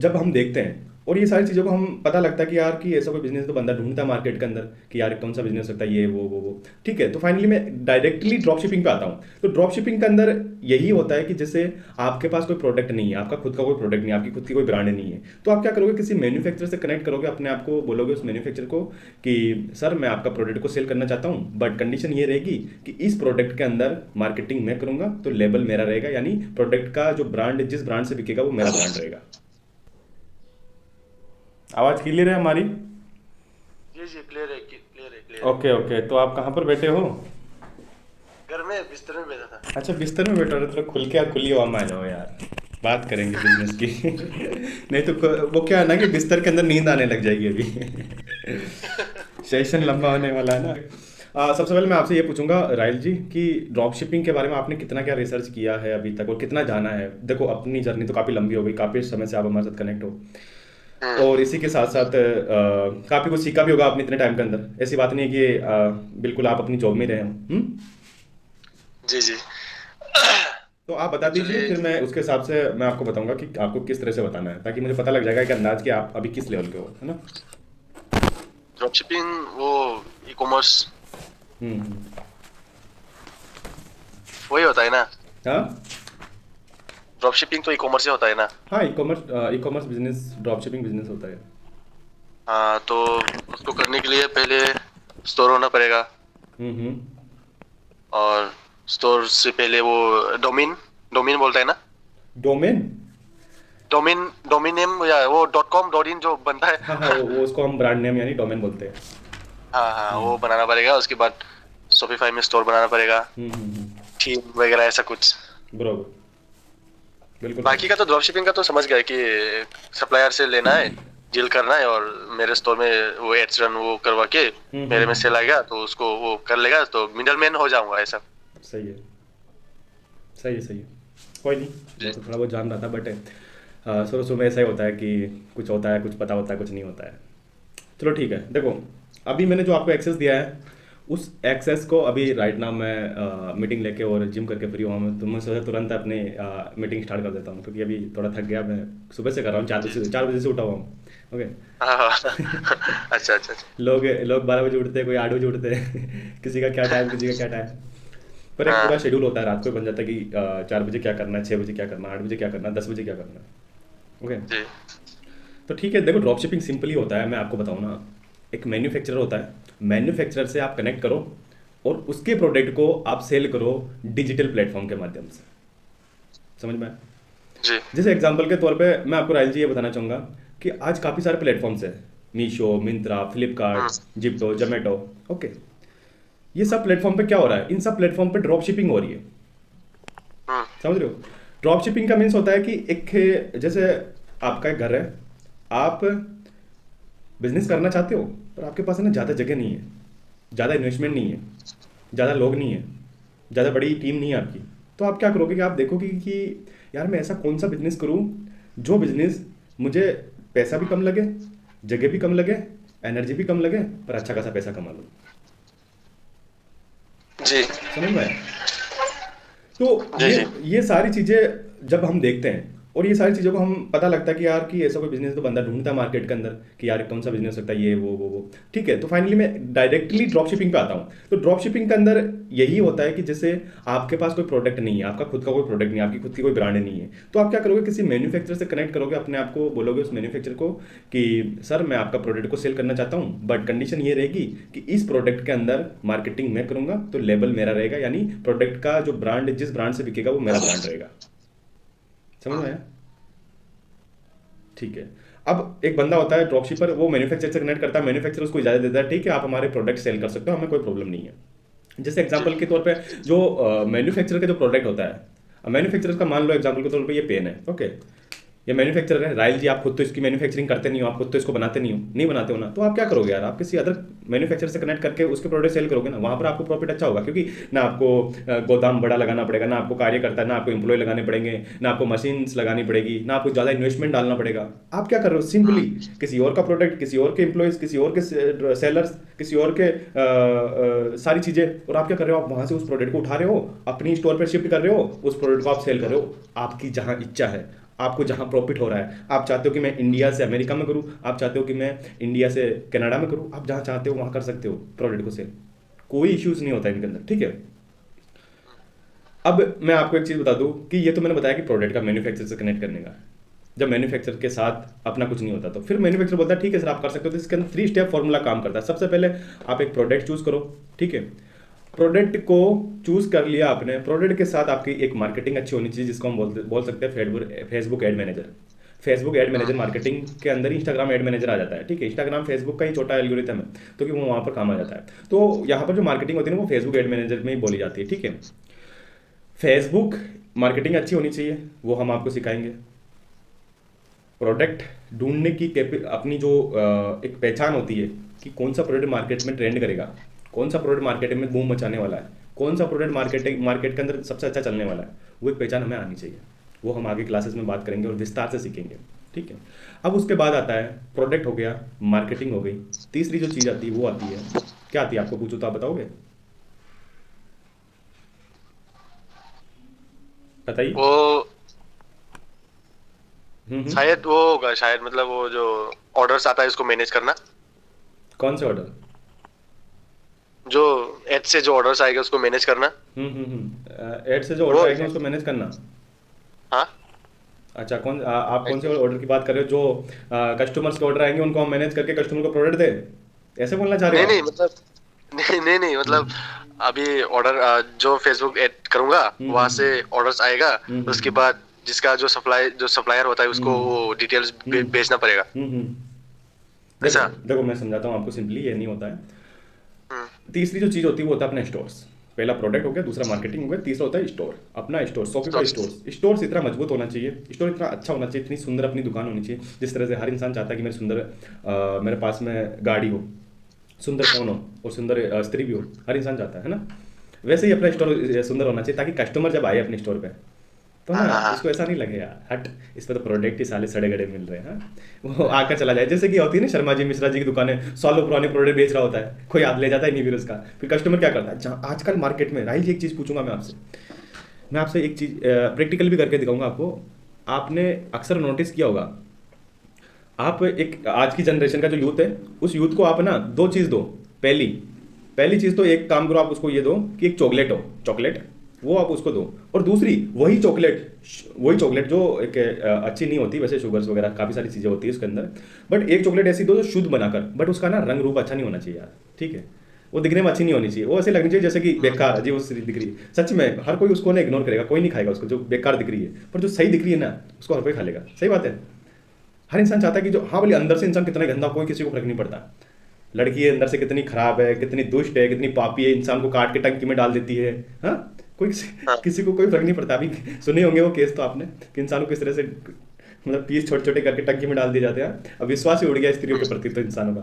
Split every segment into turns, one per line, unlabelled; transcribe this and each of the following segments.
जब हम देखते हैं और ये सारी चीज़ों को हम पता लगता है कि यार कि ऐसा कोई बिजनेस तो बंदा ढूंढता है मार्केट के अंदर कि यार कौन सा बिजनेस सकता है ये वो ठीक है। तो फाइनली मैं डायरेक्टली ड्रॉप शिपिंग पे आता हूँ। तो ड्रॉप शिपिंग के अंदर यही होता है कि जैसे आपके पास कोई प्रोडक्ट नहीं है, आपका खुद का कोई प्रोडक्ट नहीं है, आपकी खुद की कोई ब्रांड नहीं है, तो आप क्या करोगे, किसी मैन्युफैक्चरर से कनेक्ट करोगे, अपने आप को बोलोगे उस मैन्युफैक्चरर को कि सर मैं आपका प्रोडक्ट को सेल करना चाहता हूँ, बट कंडीशन ये रहेगी कि इस प्रोडक्ट के अंदर मार्केटिंग मैं करूंगा, तो लेबल मेरा रहेगा, यानी प्रोडक्ट का जो ब्रांड जिस ब्रांड से बिकेगा वो मेरा ब्रांड रहेगा। आवाज़ क्लियर है हमारी?
जी जी, क्लियर है, क्लियर है, क्लियर है।
ओके ओके, तो आप कहाँ पर बैठे हो?
घर में बिस्तर में बैठा था।
अच्छा, बिस्तर में बैठे हो, थोड़ा खुल के आप खुली हवा में आ जाओ यार, बात करेंगे बिजनेस की। नहीं तो वो क्या है ना कि बिस्तर के अंदर नींद आने लग जाएगी अभी। सेशन लंबा होने वाला है ना। सबसे पहले मैं आपसे ये पूछूंगा राहिल जी कि ड्रॉप शिपिंग के बारे में आपने कितना क्या रिसर्च किया है अभी तक और कितना जाना है? देखो अपनी जर्नी तो काफ़ी लंबी हो गई, काफ़ी समय से आप हमारे साथ कनेक्ट हो,
हम्म।
और इसी के साथ साथ काफ़ी कुछ सीखा भी होगा आपने इतने टाइम के अंदर। ऐसी बात नहीं है कि बिल्कुल आप अपनी जॉब में ही रहे हो।
जी जी।
तो आप बता दीजिए,
एक्चुअली
फिर मैं उसके हिसाब से मैं आपको बताऊंगा कि आपको किस तरह से बताना है, ताकि मुझे पता लग जाएगा कि अंदाज कि आप अभी किस लेवल के हो, है ना।
ड्रॉप शिपिंग वो ई कॉमर्स
हम्म।
वही होता है ना।
हाँ
ड्रॉप शिपिंग तो ई कॉमर्स से होता है ना।
हाँ, e commerce business drop shipping business होता है।
हाँ, तो उसको करने के लिए पहले स्टोर होना पड़ेगा।
हम्म।
और स्टोर से पहले वो डोमेन डोमेन बोलता है ना।
डोमेन।
डोमेन डोमेन नेम या वो डॉट कॉम डॉट इन जो बनता है।
हाँ हाँ, वो उसको हम ब्रांड नेम यानी डोमेन बोलते हैं।
हाँ हाँ,
हम्म
वो बनाना पड़ेगा। उसके बाद शॉपिफाई में स्टोर बनाना पड़ेगा। थीम वगैरह ऐसा कुछ।
बरोबर, बिल्कुल
बाकी
सही।
का तो ड्रॉप शिपिंग का तो समझ गया कि सप्लायर से लेना है, डील करना है, और मेरे स्टोर में वो एड्स रन वो करवा के मेरे में सेल आ गया तो उसको वो कर लेगा, तो मिडल मैन हो जाऊंगा ऐसा।
सही है, सही है, सही है। कोई नहीं,
जी
मैं तो थोड़ा बहुत जान रहा था, बट शुरू शुरू में ऐसा ही होता है कि कुछ होता है, कुछ पता होता है, कुछ नहीं होता है। चलो ठीक है, देखो अभी मैंने जो आपको एक्सेस दिया है, उस एक्सेस को अभी राइट नाउ मैं मीटिंग लेके और जिम करके फ्री हुआ हूँ, तो मैं सोचा तुरंत अपने मीटिंग स्टार्ट कर देता हूँ, क्योंकि अभी थोड़ा थक गया। मैं सुबह से कर रहा हूँ, 4 बजे, 4 बजे से उठा हुआ हूँ। ओके।
हाँ हाँ। अच्छा अच्छा अच्छा।
लोग लोग 12 बजे उठते हैं, कोई 8 बजे उठते हैं। किसी का क्या टाइम, किसी का क्या टाइम, पर एक पूरा
हाँ
शेड्यूल होता है, रात को बन जाता है कि 4 बजे क्या करना है, 6 बजे क्या करना है, 8 बजे क्या करना है, 10 बजे क्या करना है। ओके।
जी।
तो ठीक है, देखो ड्रॉप शिपिंग सिंपल ही होता है, मैं आपको बताऊँ ना। एक मैन्युफैक्चरर होता है, मैन्युफैक्चरर से आप कनेक्ट करो और उसके प्रोडक्ट को आप सेल करो डिजिटल प्लेटफॉर्म के माध्यम से। समझ में आया?
जी।
जैसे एग्जांपल के तौर पे मैं आपको राहिल जी ये बताना चाहूँगा कि आज काफ़ी सारे प्लेटफॉर्म्स हैं, मीशो, मिंत्रा,
हम्म
फ्लिपकार्ट, जिप्टो, जोमेटो। ओके। ये सब प्लेटफॉर्म पे क्या हो रहा है, इन सब प्लेटफॉर्म पे ड्रॉप शिपिंग हो रही है।
हम्म
समझ रहे हो? ड्रॉप शिपिंग का मीन्स होता है कि एक जैसे आपका एक घर है, आप बिजनेस करना चाहते हो, पर आपके पास है ना ज़्यादा जगह नहीं है, ज़्यादा इन्वेस्टमेंट नहीं है, ज़्यादा लोग नहीं है, ज़्यादा बड़ी टीम नहीं है आपकी। तो आप क्या करोगे कि आप देखोगे कि यार मैं ऐसा कौन सा बिजनेस करूं जो बिजनेस मुझे पैसा भी कम लगे, जगह भी कम लगे, एनर्जी भी कम लगे, पर अच्छा खासा पैसा कमा लूँ।
जी
समझ में आया? तो
जी
ये
जी।
ये सारी चीज़ें जब हम देखते हैं और ये सारी चीज़ों को हम पता लगता है कि यार कि ऐसा कोई बिजनेस तो बंदा ढूंढता है मार्केट के अंदर कि यार कौन सा बिजनेस सकता है ये वो ठीक है। तो फाइनली मैं डायरेक्टली ड्रॉप शिपिंग पे आता हूँ। तो ड्रॉप शिपिंग के अंदर यही होता है कि जैसे आपके पास कोई प्रोडक्ट नहीं है, आपका खुद का कोई प्रोडक्ट नहीं है, आपकी खुद की कोई ब्रांड नहीं है, तो आप क्या करोगे, किसी मैन्युफैक्चरर से कनेक्ट करोगे, अपने आप को बोलोगे उस मैन्युफैक्चरर को कि सर मैं आपका प्रोडक्ट को सेल करना चाहता हूँ, बट कंडीशन ये रहेगी कि इस प्रोडक्ट के अंदर मार्केटिंग मैं करूंगा, तो लेबल मेरा रहेगा, यानी प्रोडक्ट का जो ब्रांड जिस ब्रांड से बिकेगा वो मेरा ब्रांड रहेगा। समझ में आया? ठीक है। अब एक बंदा होता है ड्रॉप शिपर, वो मैन्युफैक्चरर से कनेक्ट करता है, मैन्युफैक्चरर उसको इजाजत देता है, ठीक है आप हमारे प्रोडक्ट सेल कर सकते हो, हमें कोई प्रॉब्लम नहीं है। जैसे
जी
एग्जांपल के तौर पे जो मैन्युफैक्चरर का जो प्रोडक्ट होता है, मैन्युफैक्चरर का मान लो एग्जांपल के तौर पे ये पेन है। ओके। ये मैन्युफैक्चरर है, राहिल जी आप खुद तो इसकी मैन्युफैक्चरिंग करते नहीं हो, आप खुद तो इसको बनाते नहीं बनाते हो ना, तो आप क्या करोगे यार, आप किसी अदर मैन्युफैक्चरर से कनेक्ट करके उसके प्रोडक्ट सेल करोगे ना, वहाँ पर आपको प्रॉफिट अच्छा होगा, क्योंकि ना आपको गोदाम बड़ा लगाना पड़ेगा, ना आपको कार्यकर्ता, ना आपको एम्प्लॉय लगाने पड़ेंगे, ना आपको मशीन्स लगानी पड़ेगी, ना आपको ज़्यादा इन्वेस्टमेंट डालना पड़ेगा। आप क्या कर रहे हो, सिंपली किसी और का प्रोडक्ट, किसी और के एम्प्लॉयज़, किसी और के सेलर्स, किसी और के सारी चीज़ें, और आप क्या कर रहे हो, आप वहाँ से उस प्रोडक्ट को उठा रहे हो, अपनी स्टोर पर शिफ्ट कर रहे हो, उस प्रोडक्ट को आप सेल कर रहे हो, आपकी जहाँ इच्छा है। आपको जहाँ प्रॉफिट हो रहा है, आप चाहते हो कि मैं इंडिया से अमेरिका में करूँ, आप चाहते हो कि मैं इंडिया से कनाडा में करूँ, आप जहाँ चाहते हो वहाँ कर सकते हो प्रोडक्ट को सेल, कोई इश्यूज नहीं होता इनके अंदर, ठीक है। अब मैं आपको एक चीज़ बता दूं कि ये तो मैंने बताया कि प्रोडक्ट का मैन्युफैक्चर से कनेक्ट करने का, जब मैन्युफैक्चर के साथ अपना कुछ नहीं होता तो फिर मैन्युफैक्चर बोलता है ठीक है सर आप कर सकते हो, तो इसके अंदर 3 स्टेप फॉर्मूला काम करता है। सबसे पहले आप एक प्रोडक्ट चूज करो, ठीक है। प्रोडक्ट को चूज कर लिया आपने, प्रोडक्ट के साथ आपकी एक मार्केटिंग अच्छी होनी चाहिए, जिसको हम बोल सकते हैं Facebook ad manager. Facebook ad manager marketing के अंदर इंस्टाग्राम एड मैनेजर आ जाता है, ठीक है। इंस्टाग्राम फेसबुक का ही छोटा एल्गोरिथम है, तो कि वो वहाँ पर काम आ जाता है। तो यहाँ पर जो मार्केटिंग होती है ना वो फेसबुक एड मैनेजर में ही बोली जाती है, ठीक है। फेसबुक मार्केटिंग अच्छी होनी चाहिए, वो हम आपको सिखाएंगे। प्रोडक्ट ढूंढने की अपनी जो एक पहचान होती है कि कौन सा प्रोडक्ट मार्केट में ट्रेंड करेगा, कौन सा प्रोडक्ट मार्केट में बूम मचाने वाला है, कौन सा प्रोडक्ट मार्केट के अंदर सबसे अच्छा चलने वाला है, वो एक पहचान हमें आनी चाहिए। वो हम आगे क्लासेस में बात करेंगे और विस्तार से सीखेंगे, ठीक है। अब उसके बाद आता है प्रोडक्ट हो गया, मार्केटिंग हो गई, तीसरी जो चीज़ आती है वो आती है, क्या आती है आपको पूछो तो आप बताओगे, बताइए।
वो
हम्म।
शायद वो होगा, शायद मतलब वो जो ऑर्डर्स आता है उसको मैनेज करना,
कौन से ऑर्डर?
जो एड से जो ऑर्डर्स आएगा उसको मैनेज करना।
एड से जो
वो
ऑर्डर आएगा उसको मैनेज करना।
हाँ
अच्छा, आप कौन से ऑर्डर की बात कर रहे हो? जो कस्टमर्स के ऑर्डर आएंगे उनको हम मैनेज करके कस्टमर को प्रोडक्ट दे, ऐसे बोलना चाह रहे
नहीं
हो
नहीं
आप?
मतलब नहीं मतलब अभी ऑर्डर जो फेसबुक ऐड करूंगा
हम्म
वहां
हम्म
से ऑर्डर्स आएगा, उसके
हम्म
बाद जिसका जो सप्लायर होता है उसको
हम्म
वो डिटेल्स
हम्म
भेजना पड़ेगा,
हम्म। देखो
ऐसा।
देखो मैं समझाता हूँ आपको सिंपली, ये नहीं होता है।
हम्म,
तीसरी जो चीज़ होती है वो होता है अपने स्टोर्स। पहला प्रोडक्ट हो गया, दूसरा मार्केटिंग हो गया, तीसरा होता है स्टोर, अपना स्टोर, शॉपिफाई
तो-
स्टोर। स्टोर इतना मजबूत होना चाहिए, स्टोर इतना अच्छा होना चाहिए, इतनी सुंदर अपनी दुकान होनी चाहिए, जिस तरह से हर इंसान चाहता है कि मेरे पास में गाड़ी हो, सुंदर फोन हो और सुंदर स्त्री भी हो, हर इंसान चाहता है ना। वैसे ही अपना स्टोर सुंदर होना चाहिए ताकि कस्टमर जब आए अपने स्टोर पे तो ना
हाँ हाँ हाँ।
उसको ऐसा नहीं लगे यार हट इस पर तो प्रोडक्ट ही साले सड़े गड़े मिल रहे हैं, हाँ। वो आकर चला जाए, जैसे कि होती है ना शर्मा जी मिश्रा जी की दुकान है, सालों पुराने प्रोडक्ट बेच रहा होता है, कोई याद ले जाता ही नहीं, फिर उसका फिर कस्टमर क्या करता है। जहाँ आजकल मार्केट में राहिल जी एक चीज़ पूछूंगा मैं आपसे एक चीज़ प्रैक्टिकल भी करके दिखाऊंगा आपको। आपने अक्सर नोटिस किया होगा, आप एक आज की जनरेशन का जो यूथ है उस यूथ को आप ना दो चीज़ दो। पहली पहली चीज़ तो एक काम करो, आप उसको ये दो कि एक चॉकलेट हो, चॉकलेट वो आप उसको दो, और दूसरी वही चॉकलेट जो एक अच्छी नहीं होती, वैसे शुगर्स वगैरह काफ़ी सारी चीज़ें होती है उसके अंदर, बट एक चॉकलेट ऐसी दो जो शुद्ध बनाकर, बट उसका ना रंग रूप अच्छा नहीं होना चाहिए यार, ठीक है। वो दिखने में अच्छी नहीं होनी चाहिए, वो ऐसे लगनी चाहिए जैसे कि बेकार अजीब सी दिख रही है। सच में हर कोई उसको ना इग्नोर करेगा, कोई नहीं खाएगा उसको जो बेकार दिख रही है, पर जो सही दिख रही है ना उसको हर कोई खा लेगा। सही बात है, हर इंसान चाहता है कि जो हाँ बोले अंदर से इंसान कितना गंदा, कोई किसी को फर्क नहीं पड़ता। लड़की है अंदर से कितनी खराब है, कितनी दुष्ट है, कितनी पापी है, इंसान को काट के टंकी में डाल देती है, हाँ कोई
हाँ
किसी को कोई फर्क नहीं पड़ता। अभी सुने होंगे वो केस तो आपने कि इंसान को किस तरह से मतलब पीस छोटे छोटे करके टंकी में डाल दिए जाते हैं। अब विश्वास ही उड़ गया स्त्रियों के प्रति तो इंसानों का।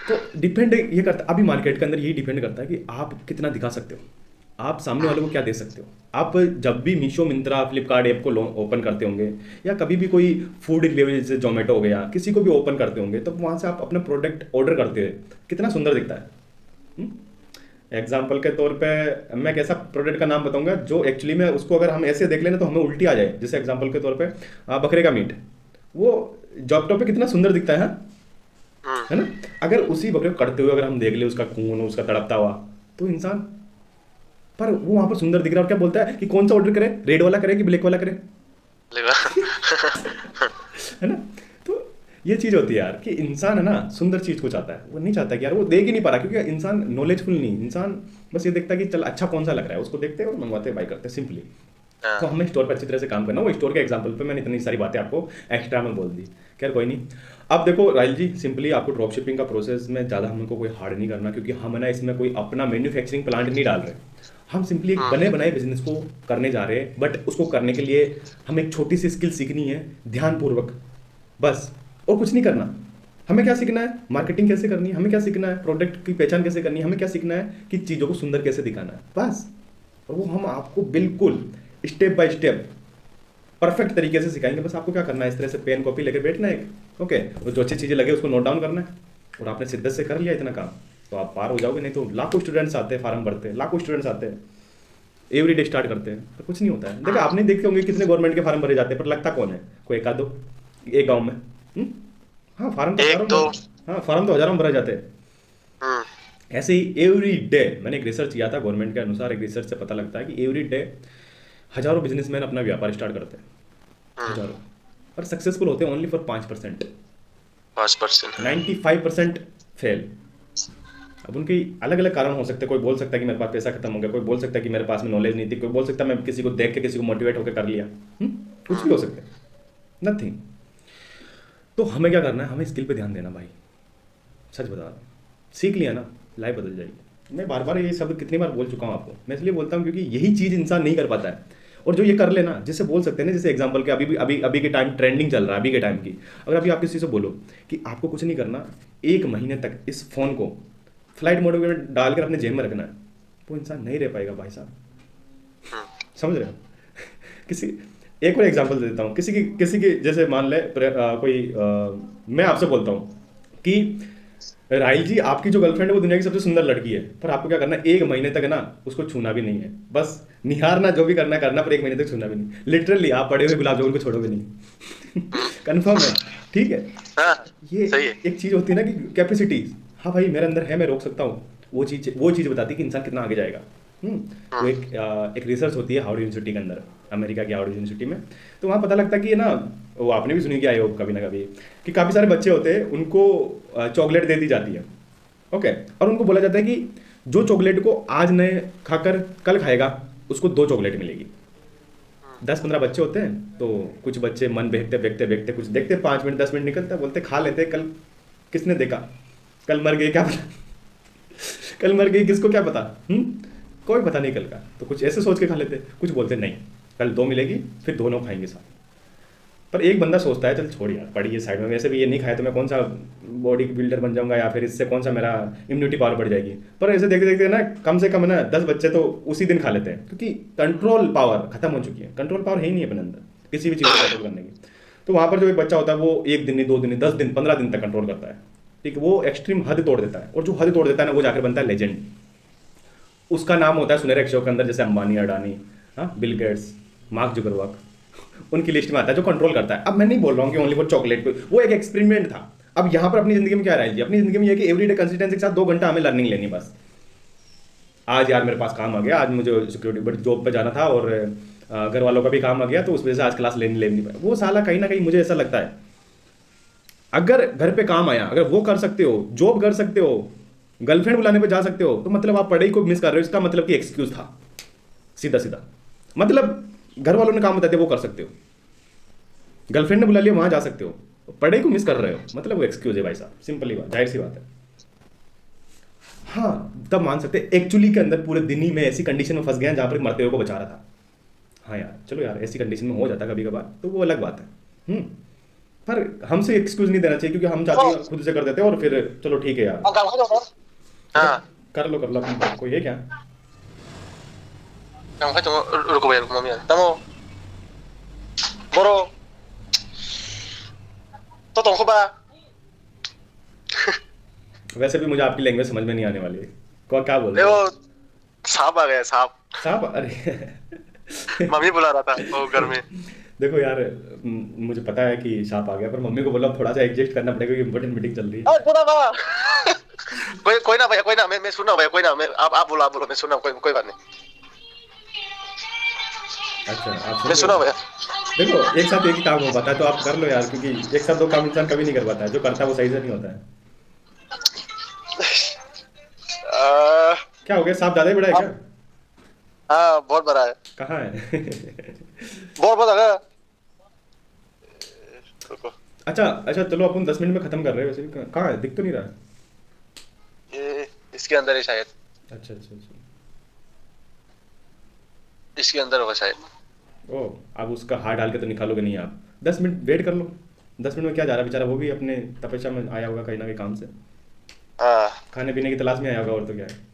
तो डिपेंड ये करता, अभी मार्केट के अंदर यही डिपेंड करता है कि आप कितना दिखा सकते हो, आप सामने वाले को क्या दे सकते हो। आप जब भी मीशो मिंत्रा फ्लिपकार्ट ऐप को ओपन करते होंगे या कभी भी कोई फूड डिलीवरी जैसे जोमेटो हो गया किसी को भी ओपन करते होंगे, तो वहाँ से आप अपना प्रोडक्ट ऑर्डर करते हुए कितना सुंदर दिखता है। एग्जाम्पल के तौर पे मैं एक ऐसा प्रोडक्ट का नाम बताऊंगा जो एक्चुअली में उसको अगर हम ऐसे देख लेना तो हमें उल्टी आ जाए। जैसे एग्जाम्पल के तौर पे बकरे का मीट, वो जॉब पे कितना सुंदर दिखता है ना। अगर उसी बकरे को कटते हुए अगर हम देख ले उसका खून उसका तड़पता हुआ तो इंसान, पर वो वहां पर सुंदर दिख रहा है और क्या बोलता है कि कौन सा ऑर्डर करे, रेड वाला करे कि ब्लैक वाला करे, है ना। तो ये चीज होती है यार कि इंसान है ना सुंदर चीज को चाहता है, वो नहीं चाहता कि यार वो देख ही नहीं पा रहा, क्योंकि इंसान नॉलेजफुल नहीं, इंसान बस ये देखता है कि चल अच्छा कौन सा लग रहा है उसको देखते हैं और मंगवाते हैं, बाई करते हैं सिंपली। तो हमें स्टोर पर अच्छी तरह से काम करना। वो स्टोर के एग्जांपल पे मैंने इतनी सारी बातें आपको एक्स्ट्रा में बोल दी, खैर कोई नहीं। अब देखो राहिल जी, सिंपली आपको ड्रॉप शिपिंग का प्रोसेस में ज़्यादा हमको कोई हार्ड नहीं करना, क्योंकि हम ना इसमें कोई अपना मैन्युफैक्चरिंग प्लांट नहीं डाल रहे, हम सिंपली एक बने बनाए बिजनेस को करने जा रहे हैं। बट उसको करने के लिए हमें एक छोटी सी स्किल सीखनी है ध्यानपूर्वक, बस, और कुछ नहीं करना। हमें क्या सीखना है, मार्केटिंग कैसे करनी है, हमें क्या सीखना है, प्रोडक्ट की पहचान कैसे करनी है, हमें क्या सीखना है कि चीज़ों को सुंदर कैसे दिखाना है, बस। और वो हम आपको बिल्कुल स्टेप बाय स्टेप परफेक्ट तरीके से सिखाएंगे। बस आपको क्या करना है, इस तरह से पेन कॉपी लेकर बैठना है, ओके, और जो अच्छी चीज़ें लगे उसको नोट डाउन करना है, और आपने शिद्दत से कर लिया इतना काम तो आप पार हो जाओगे। नहीं तो लाखों स्टूडेंट्स आते हैं, फार्म भरते हैं, लाखों स्टूडेंट्स आते हैं, एवरी डे स्टार्ट करते हैं पर कुछ नहीं होता है। देखो आपने देखते होंगे कितने गवर्नमेंट के फार्म भरे जाते हैं पर लगता कौन है, कोई एक आध दो एक गाँव में। हाँ फार्म तो
एक
हजारों
दो।
में, हाँ फार्म तो हजारों में भरे जाते हैं।
हम्म।
ऐसे ही एवरी डे, मैंने एक रिसर्च किया था गवर्नमेंट के अनुसार, एक रिसर्च से पता लगता है कि एवरी डे हजारों बिजनेसमैन अपना व्यापार स्टार्ट करते हैं, हजारों, पर सक्सेसफुल होते हैं ओनली फॉर 5%।
5%।
95% फेल। अब उनके अलग अलग कारण हो सकते हैं, कोई बोल सकता है कि मेरे पास पैसा खत्म हो गया, कोई बोल सकता है कि मेरे पास में नॉलेज नहीं थी, कोई बोल सकता है मैं किसी को देख के किसी को मोटिवेट होकर कर लिया। कुछ भी हो सकता है, नथिंग। तो हमें क्या करना है, हमें स्किल पे ध्यान देना भाई, सच बता रहा हूँ। सीख लिया ना, लाइफ बदल जाएगी। मैं बार बार ये शब्द कितनी बार बोल चुका हूँ आपको, मैं इसलिए बोलता हूँ क्योंकि यही चीज़ इंसान नहीं कर पाता है। और जो ये कर लेना, जिससे बोल सकते हैं ना, जैसे एग्जांपल के अभी के टाइम ट्रेंडिंग चल रहा है, अभी के टाइम की, अगर अभी आप किसी से बोलो कि आपको कुछ नहीं करना, 1 महीने तक इस फ़ोन को फ्लाइट मोड में डाल कर अपने जेब में रखना है, वो इंसान नहीं रह पाएगा भाई साहब, समझ रहे हो। किसी एक और एग्जांपल दे देता हूँ, किसी की जैसे मान ले मैं आपसे बोलता हूँ कि राहिल जी आपकी जो गर्लफ्रेंड है वो दुनिया की सबसे सुंदर लड़की है, पर आपको क्या करना है, 1 महीने तक ना उसको छूना भी नहीं है, बस निहारना, जो भी करना है करना, पर 1 महीने तक छूना भी नहीं। लिटरली आप पड़े हुए गुलाब जामुन को छोड़ोगे नहीं। कंफर्म है, ठीक है।
हाँ
ये
सही है।
एक चीज़ होती है ना कि कैपेसिटी, हाँ भाई मेरे अंदर है, मैं रोक सकता हूँ, वो चीज़ बताती है कि इंसान कितना आगे जाएगा। तो एक रिसर्च होती है हार्वर्ड यूनिवर्सिटी के अंदर, अमेरिका की हार्वर्ड यूनिवर्सिटी में। तो वहाँ पता लगता है कि ये ना, वो आपने भी सुनी कि आए हो कभी ना कभी, कि काफ़ी सारे बच्चे होते हैं उनको चॉकलेट दे दी जाती है, ओके, और उनको बोला जाता है कि जो चॉकलेट को आज नए खाकर कल खाएगा उसको 2 चॉकलेट मिलेगी। 10-15 बच्चे होते हैं, तो कुछ बच्चे मन बहकते कुछ देखते, 5 मिनट 10 मिनट निकलता, बोलते खा लेते, कल किसने देखा, कल मर गए क्या पता। कल मर गई किसको क्या पता, कोई पता नहीं कल का, तो कुछ ऐसे सोच के खा लेते, कुछ बोलते नहीं कल 2 मिलेगी फिर दोनों खाएंगे साथ। पर एक बंदा सोचता है चल छोड़ यार पड़ी है साइड में, वैसे भी ये नहीं खाया तो मैं कौन सा बॉडी बिल्डर बन जाऊंगा, या फिर इससे कौन सा मेरा इम्यूनिटी पावर बढ़ जाएगी। पर ऐसे देखते देखते ना कम से कम ना 10 बच्चे तो उसी दिन खा लेते हैं, क्योंकि कंट्रोल पावर खत्म हो चुकी है, कंट्रोल पावर है ही नहीं अपने अंदर किसी भी चीज़ को कंट्रोल करने की। तो वहाँ पर जो एक बच्चा होता है वो 1 दिन नहीं, 2 दिन नहीं, 10 दिन 15 दिन तक कंट्रोल करता है, ठीक है, वो एक्सट्रीम हद तोड़ देता है, और जो हद तोड़ देता है ना वो जाकर बनता है लेजेंड। उसका नाम होता है सुनहरे अक्षरों के अंदर, जैसे अंबानी, अडानी, हाँ, बिल गेट्स, मार्क जुकरबर्ग, उनकी लिस्ट में आता है जो कंट्रोल करता है। अब मैं नहीं बोल रहा हूँ कि ओनली वो चॉकलेट को, वो एक एक्सपेरिमेंट था। अब यहाँ पर अपनी जिंदगी में क्या रहेगी, अपनी जिंदगी में ये कि एवरीडे कंसिस्टेंसी के साथ 2 घंटा हमें लर्निंग लेनी बस। आज यार मेरे पास काम आ गया, आज मुझे सिक्योरिटी बट जॉब पे जाना था और घर वालों का भी काम आ गया, तो उस वजह से आज क्लास ले नहीं पाया। वो साला कहीं ना कहीं मुझे ऐसा लगता है, अगर घर पे काम आया, अगर वो कर सकते हो, जॉब कर सकते हो, गर्लफ्रेंड बुलाने पे जा सकते हो, तो मतलब आप पढ़ाई को मिस कर रहे हो। इसका मतलब कि एक्सक्यूज था, सीधा सीधा। मतलब घर वालों ने काम बता दिया वो कर सकते हो, गर्लफ्रेंड ने बुला लिया वहां जा सकते हो, पढ़ाई को मिस कर रहे हो, मतलब वो एक्सक्यूज है भाई साहब, सिंपल ही बात, जाहिर सी बात है। हाँ तब मान सकते एक्चुअली के अंदर पूरे दिन ही में ऐसी कंडीशन में फंस गया जहां पर मरते हुए को बचा रहा था। हाँ यार चलो यार ऐसी कंडीशन में हो जाता कभी कभार, तो वो अलग बात है। पर हमसे एक्सक्यूज नहीं देना चाहिए, क्योंकि हम चाहते हैं खुद से कर देते हैं और फिर चलो ठीक है यार,
हाँ
कर लो कोई है क्या।
रुको भैया, रुको मम्मी तमो बोरो तो तुमको बा।
वैसे भी मुझे आपकी लैंग्वेज समझ में नहीं आने वाली है, क्या बोल रहे हो।
देखो सांप आ गया, सांप।
साहब अरे
मम्मी बुला रहा था वो घर में।
देखो यार मुझे पता है कि सांप आ गया, पर मम्मी को बोला थोड़ा सा एडजस्ट करना पड़ेगा क्योंकि इंपॉर्टेंट मीटिंग चल रही है।
कोई ना भैया, कोई ना, मैं सुन रहा हूँ भैया, कोई ना, मैं आप बोलो, मैं सुन रहा हूँ, कोई बात नहीं।
अच्छा आप
मैं सुना भैया।
देखो एक साथ एक ही काम हो पाता है तो आप कर लो यार, क्योंकि एक साथ 2 काम इंसान कभी नहीं कर पाता है, जो करता है वो सही से नहीं होता है। क्या हो गया, सांप ज्यादा ही बड़ा है क्या।
हाँ बहुत बड़ा है।
कहाँ है।
बहुत बड़ा है। रुको,
अच्छा चलो अपन 10 मिनट में खत्म कर रहे हैं, वैसे भी कहाँ है, दिख तो नहीं रहा है।
ये इसके अंदर है शायद,
अच्छा
इसके अंदर होगा शायद।
ओ अब उसका हाथ डाल के तो निकालोगे नहीं आप, 10 मिनट वेट कर लो। 10 मिनट में क्या जा रहा है बेचारा, वो भी अपने तपस्या में आया होगा कहीं ना कहीं काम से,
हाँ
खाने पीने की तलाश में आया होगा, और तो क्या है।